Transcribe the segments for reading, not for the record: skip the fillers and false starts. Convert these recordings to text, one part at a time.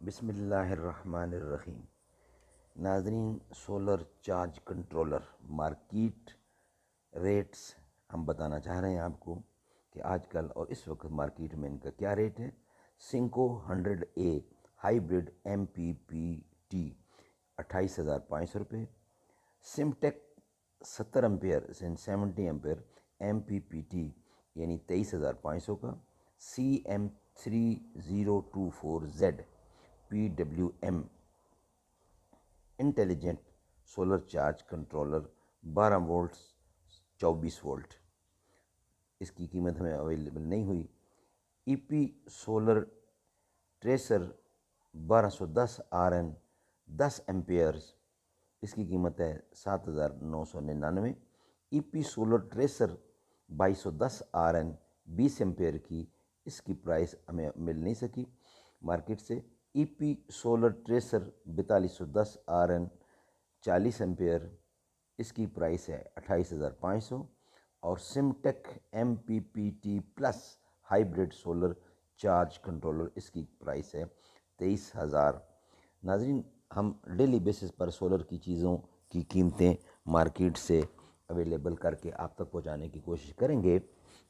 بسم اللہ الرحمن الرحیم۔ ناظرین، solar charge controller market rates ہم بتانا چاہ رہے ہیں آپ کو کہ آج کل اور اس وقت مارکیٹ میں ان کا کیا ریٹ ہے۔ سنکو 100A ہائیبریڈ MPPT 28,500 روپے، سمٹیک 70 امپیئر 70 امپیئر MPPT یعنی 23,500 کا، CM3024Z PWM intelligent solar charge controller 12 volts 24 volt, اس کی قیمت ہمیں اویلیبل نہیں ہوئی۔ EP solar tracer 1210 RN 10 amperes, اس کی قیمت ہے 7,999۔ EP solar tracer 2210 RN 20 ampere کی، اس کی پرائس ہمیں مل نہیں سکی مارکیٹ سے۔ EP solar tracer 4210 RN 40 ampere, اس کی پرائس ہے 28,500۔ اور سمٹیک MPPT plus hybrid solar charge controller, اس کی پرائس ہے 23,000۔ ناظرین، ہم ڈیلی بیسس پر سولر کی چیزوں کی قیمتیں مارکیٹ سے اویلیبل کر کے آپ تک پہنچانے کی کوشش کریں گے،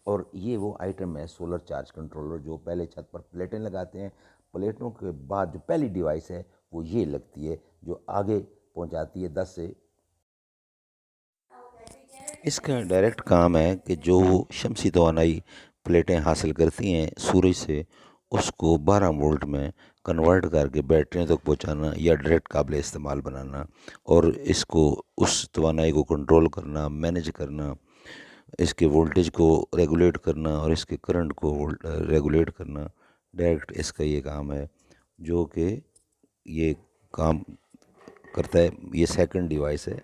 اور یہ وہ آئٹم ہے سولر چارج کنٹرولر جو پہلے چھت پر پلیٹیں لگاتے ہیں، پلیٹوں کے بعد جو پہلی ڈیوائس ہے وہ یہ لگتی ہے جو آگے پہنچاتی ہے 10 سے۔ اس کا ڈائریکٹ کام ہے کہ جو شمسی توانائی پلیٹیں حاصل کرتی ہیں سورج سے، اس کو 12 وولٹ میں کنورٹ کر کے بیٹریوں تک پہنچانا یا ڈائریکٹ قابل استعمال بنانا، اور اس کو اس توانائی کو کنٹرول کرنا، مینیج کرنا، اس کے وولٹیج کو ریگولیٹ کرنا اور اس کے کرنٹ کو ریگولیٹ کرنا، ڈائریکٹ اس کا یہ کام ہے جو کہ یہ کام کرتا ہے۔ یہ سیکنڈ ڈیوائس ہے